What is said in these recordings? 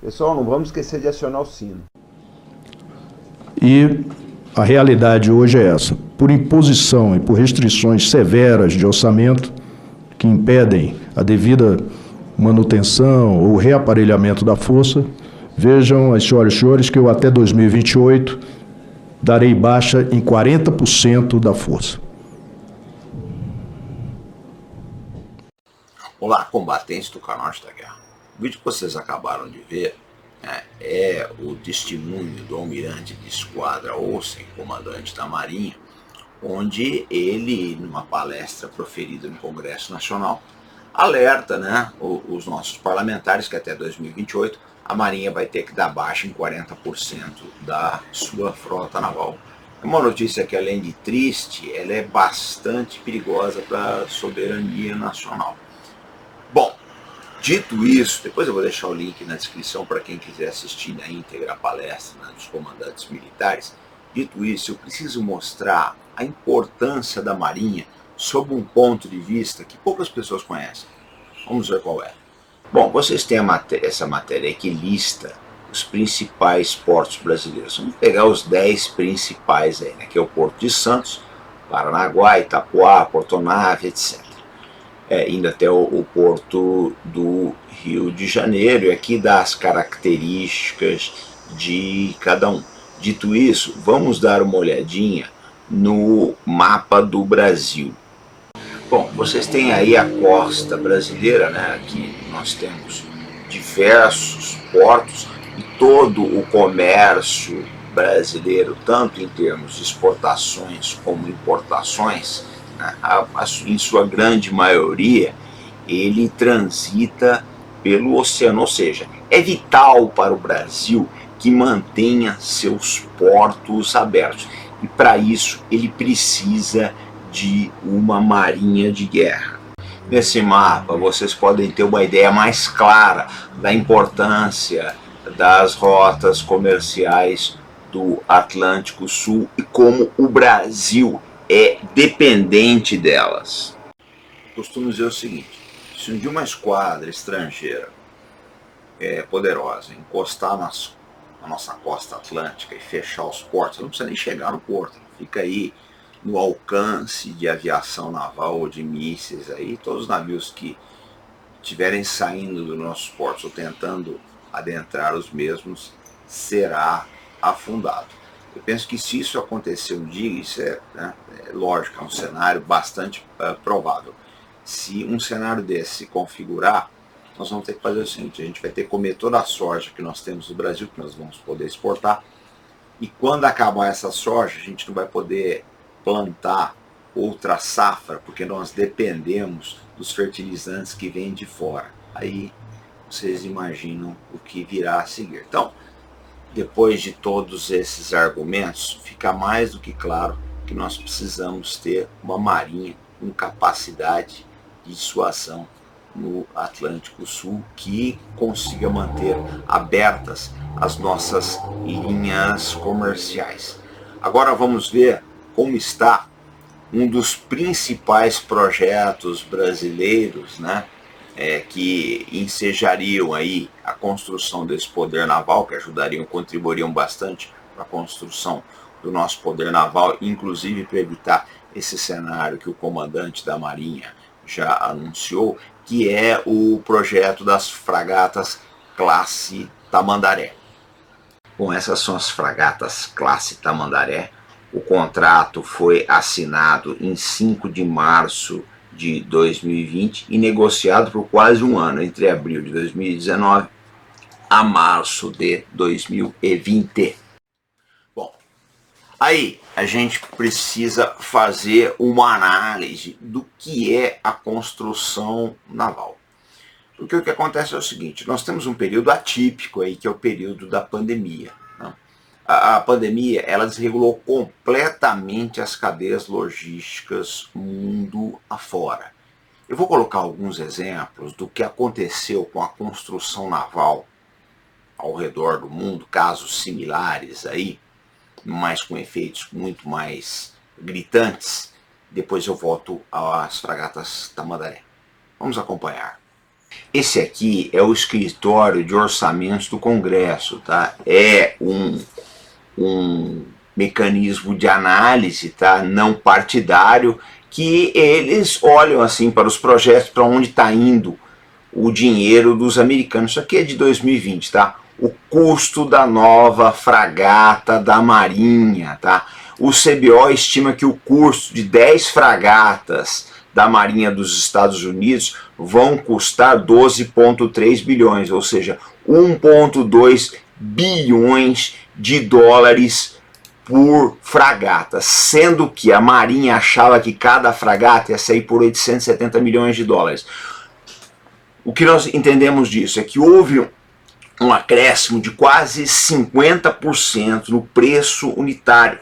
Pessoal, não vamos esquecer de acionar o sino. E a realidade hoje é essa. Por imposição e por restrições severas de orçamento que impedem a devida manutenção ou reaparelhamento da força, vejam, as senhoras e senhores, que eu até 2028 darei baixa em 40% da força. Olá, combatentes do Norte da Guerra. O vídeo que vocês acabaram de ver é o testemunho do almirante de esquadra Olsen, comandante da Marinha, onde ele, numa palestra proferida no Congresso Nacional, alerta os nossos parlamentares que até 2028 a Marinha vai ter que dar baixa em 40% da sua frota naval. É uma notícia que, além de triste, ela é bastante perigosa para a soberania nacional. Bom, dito isso, depois eu vou deixar o link na descrição para quem quiser assistir na íntegra a palestra dos comandantes militares. Dito isso, eu preciso mostrar a importância da Marinha sob um ponto de vista que poucas pessoas conhecem. Vamos ver qual é. Bom, vocês têm essa matéria que lista os principais portos brasileiros. Vamos pegar os 10 principais aí, que é o Porto de Santos, Paranaguá, Itapuá, Porto-Nave, etc. Indo até o Porto do Rio de Janeiro, e aqui dá as características de cada um. Dito isso, vamos dar uma olhadinha no mapa do Brasil. Bom, vocês têm aí a costa brasileira, Aqui nós temos diversos portos e todo o comércio brasileiro, tanto em termos de exportações como importações, em sua grande maioria, ele transita pelo oceano, ou seja, é vital para o Brasil que mantenha seus portos abertos. E para isso ele precisa de uma marinha de guerra. Nesse mapa vocês podem ter uma ideia mais clara da importância das rotas comerciais do Atlântico Sul e como o Brasil é dependente delas. Costumo dizer o seguinte: se um dia uma esquadra estrangeira poderosa encostar na nossa costa atlântica e fechar os portos, não precisa nem chegar no porto, fica aí no alcance de aviação naval ou de mísseis, aí todos os navios que estiverem saindo dos nossos portos ou tentando adentrar os mesmos será afundado. Eu penso que se isso acontecer um dia, isso é lógico, é um cenário bastante provável. Se um cenário desse se configurar, nós vamos ter que fazer o seguinte: a gente vai ter que comer toda a soja que nós temos no Brasil, que nós vamos poder exportar, e quando acabar essa soja, a gente não vai poder plantar outra safra, porque nós dependemos dos fertilizantes que vêm de fora. Aí vocês imaginam o que virá a seguir. Então, depois de todos esses argumentos, fica mais do que claro que nós precisamos ter uma marinha com capacidade de dissuasão no Atlântico Sul que consiga manter abertas as nossas linhas comerciais. Agora vamos ver como está um dos principais projetos brasileiros, que ensejariam aí a construção desse poder naval, que ajudariam, contribuiriam bastante para a construção do nosso poder naval, inclusive para evitar esse cenário que o comandante da Marinha já anunciou, que é o projeto das fragatas classe Tamandaré. Bom, essas são as fragatas classe Tamandaré. O contrato foi assinado em 5 de março de 2020 e negociado por quase um ano, entre abril de 2019 a março de 2020. Bom, aí a gente precisa fazer uma análise do que é a construção naval. Porque o que acontece é o seguinte: nós temos um período atípico aí, que é o período da pandemia. A pandemia, ela desregulou completamente as cadeias logísticas mundo afora. Eu vou colocar alguns exemplos do que aconteceu com a construção naval ao redor do mundo, casos similares aí, mas com efeitos muito mais gritantes. Depois eu volto às fragatas Tamandaré. Vamos acompanhar. Esse aqui é o escritório de orçamentos do Congresso, tá? É um mecanismo de análise, tá? Não partidário, que eles olham assim para os projetos, para onde está indo o dinheiro dos americanos. Isso aqui é de 2020, tá? O custo da nova fragata da Marinha, tá? O CBO estima que o custo de 10 fragatas da Marinha dos Estados Unidos vão custar 12,3 bilhões, ou seja, 1,2 bilhões de dólares por fragata, sendo que a Marinha achava que cada fragata ia sair por 870 milhões de dólares. O que nós entendemos disso é que houve um acréscimo de quase 50% no preço unitário,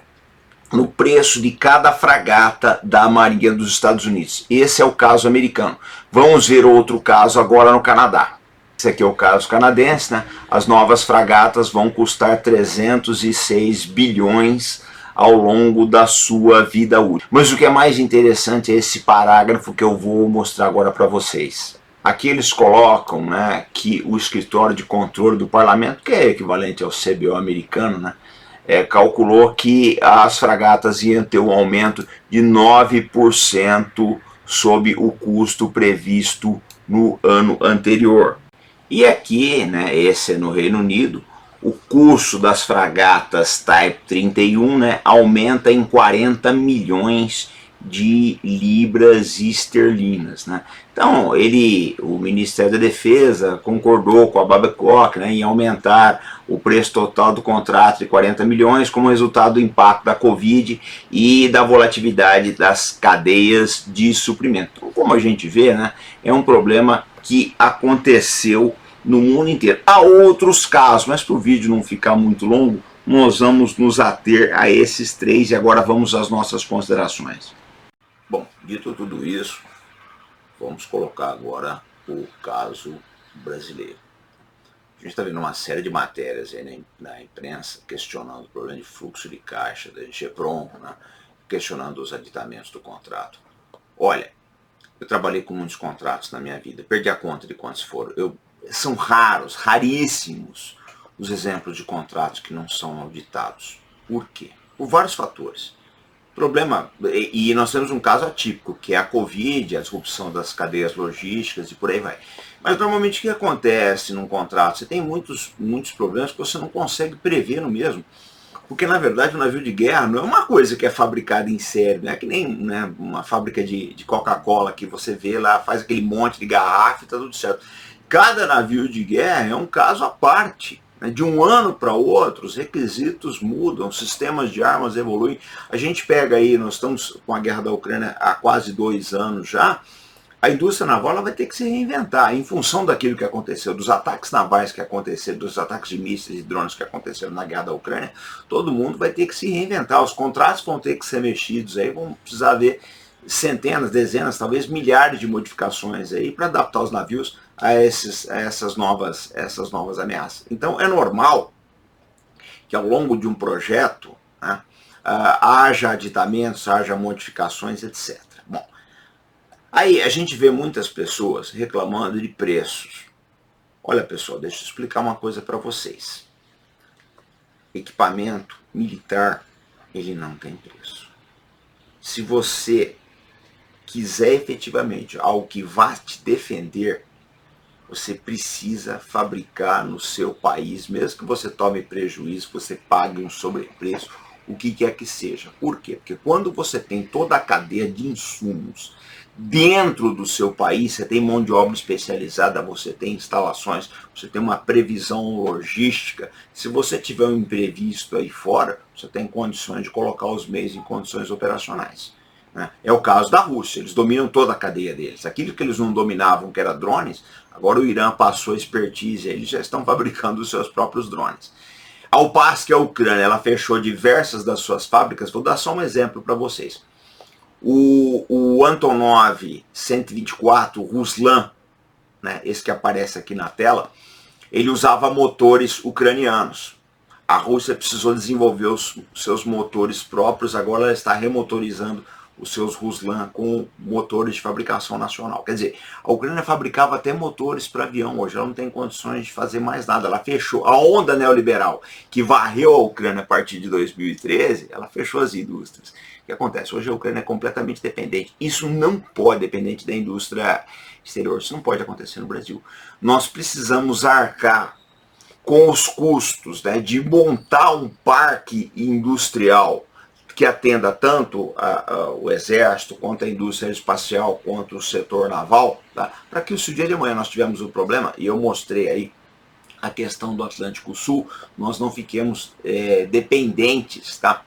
no preço de cada fragata da Marinha dos Estados Unidos. Esse é o caso americano. Vamos ver outro caso agora no Canadá. Esse aqui é o caso canadense, né? As novas fragatas vão custar 306 bilhões ao longo da sua vida útil. Mas o que é mais interessante é esse parágrafo que eu vou mostrar agora para vocês. Aqui eles colocam, né, que o escritório de controle do parlamento, que é equivalente ao CBO americano, né, calculou que as fragatas iam ter um aumento de 9% sob o custo previsto no ano anterior. E aqui, né, esse é no Reino Unido, o custo das fragatas Type 31, né, aumenta em 40 milhões de libras esterlinas, né? Então, o Ministério da Defesa concordou com a Babcock, né, em aumentar o preço total do contrato de 40 milhões como resultado do impacto da Covid e da volatilidade das cadeias de suprimento. Então, como a gente vê, né, é um problema que aconteceu no mundo inteiro. Há outros casos, mas para o vídeo não ficar muito longo, nós vamos nos ater a esses três e agora vamos às nossas considerações. Bom, dito tudo isso, vamos colocar agora o caso brasileiro. A gente está vendo uma série de matérias aí na imprensa questionando o problema de fluxo de caixa da GEPROM, né? Questionando os aditamentos do contrato. Olha, eu trabalhei com muitos contratos na minha vida, perdi a conta de quantos foram. São raríssimos os exemplos de contratos que não são auditados. Por quê? Por vários fatores. Problema, e nós temos um caso atípico, que é a Covid, a disrupção das cadeias logísticas e por aí vai. Mas normalmente o que acontece num contrato? Você tem muitos problemas que você não consegue prever no mesmo. Porque na verdade o navio de guerra não é uma coisa que é fabricada em série, não é que nem, né, uma fábrica de Coca-Cola que você vê lá, faz aquele monte de garrafa e tá tudo certo. Cada navio de guerra é um caso à parte. De um ano para outro, os requisitos mudam, os sistemas de armas evoluem. A gente pega aí, nós estamos com a guerra da Ucrânia há quase 2 anos já, a indústria naval ela vai ter que se reinventar em função daquilo que aconteceu, dos ataques navais que aconteceram, dos ataques de mísseis e drones que aconteceram na guerra da Ucrânia. Todo mundo vai ter que se reinventar, os contratos vão ter que ser mexidos, aí vão precisar ver centenas, dezenas, talvez milhares de modificações aí para adaptar os navios a essas novas ameaças. Então é normal que ao longo de um projeto, né, haja aditamentos, haja modificações, etc. Bom, aí a gente vê muitas pessoas reclamando de preços. Olha pessoal, deixa eu explicar uma coisa para vocês. Equipamento militar, ele não tem preço. Se você quiser efetivamente algo que vá te defender, você precisa fabricar no seu país, mesmo que você tome prejuízo, você pague um sobrepreço, o que quer que seja. Por quê? Porque quando você tem toda a cadeia de insumos dentro do seu país, você tem mão de obra especializada, você tem instalações, você tem uma previsão logística. Se você tiver um imprevisto aí fora, você tem condições de colocar os meios em condições operacionais. É o caso da Rússia, eles dominam toda a cadeia deles. Aquilo que eles não dominavam, que era drones, agora o Irã passou a expertise, eles já estão fabricando os seus próprios drones. Ao passo que a Ucrânia ela fechou diversas das suas fábricas, vou dar só um exemplo para vocês. O Antonov 124 Ruslan, né, esse que aparece aqui na tela, ele usava motores ucranianos. A Rússia precisou desenvolver os seus motores próprios, agora ela está remotorizando os seus Ruslan com motores de fabricação nacional. Quer dizer, a Ucrânia fabricava até motores para avião, hoje ela não tem condições de fazer mais nada, ela fechou. A onda neoliberal que varreu a Ucrânia a partir de 2013, ela fechou as indústrias. O que acontece? Hoje a Ucrânia é completamente dependente. Isso não pode, dependente da indústria exterior, isso não pode acontecer no Brasil. Nós precisamos arcar com os custos, né, de montar um parque industrial que atenda tanto o exército, quanto a indústria espacial, quanto o setor naval, tá? Para que se o dia de amanhã nós tivermos um problema, e eu mostrei aí a questão do Atlântico Sul, nós não fiquemos dependentes, tá,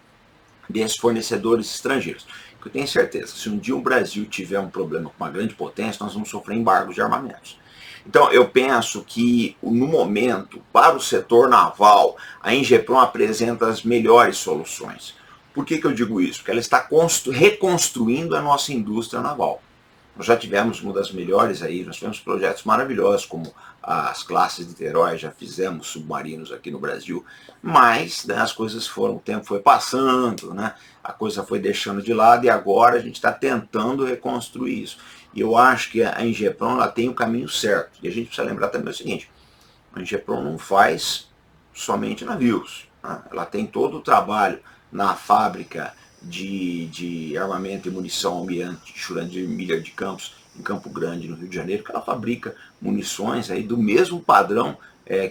desses fornecedores estrangeiros. Eu tenho certeza, se um dia o Brasil tiver um problema com uma grande potência, nós vamos sofrer embargos de armamentos. Então, eu penso que, no momento, para o setor naval, a Ingepron apresenta as melhores soluções. Por que eu digo isso? Porque ela está reconstruindo a nossa indústria naval. Nós já tivemos uma das melhores aí, nós tivemos projetos maravilhosos, como as classes de Niterói, já fizemos submarinos aqui no Brasil, mas, né, as coisas foram, o tempo foi passando, né, a coisa foi deixando de lado e agora a gente está tentando reconstruir isso. E eu acho que a Ingepron ela tem o caminho certo. E a gente precisa lembrar também o seguinte, a Ingepron não faz somente navios, né? Ela tem todo o trabalho na fábrica de armamento e munição Almirante Jurandir Miller de Campos, em Campo Grande, no Rio de Janeiro, que ela fabrica munições aí do mesmo padrão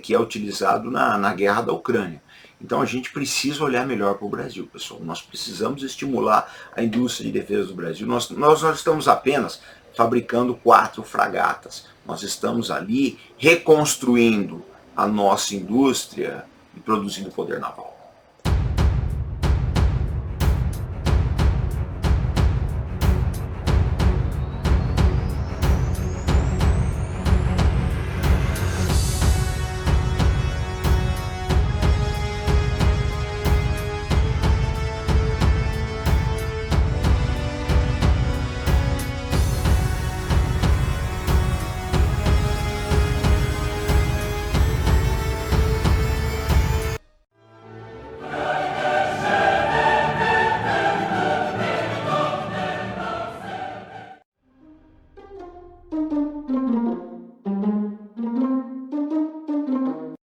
que é utilizado na guerra da Ucrânia. Então a gente precisa olhar melhor para o Brasil, pessoal. Nós precisamos estimular a indústria de defesa do Brasil. Nós estamos apenas fabricando 4 fragatas. Nós estamos ali reconstruindo a nossa indústria e produzindo poder naval.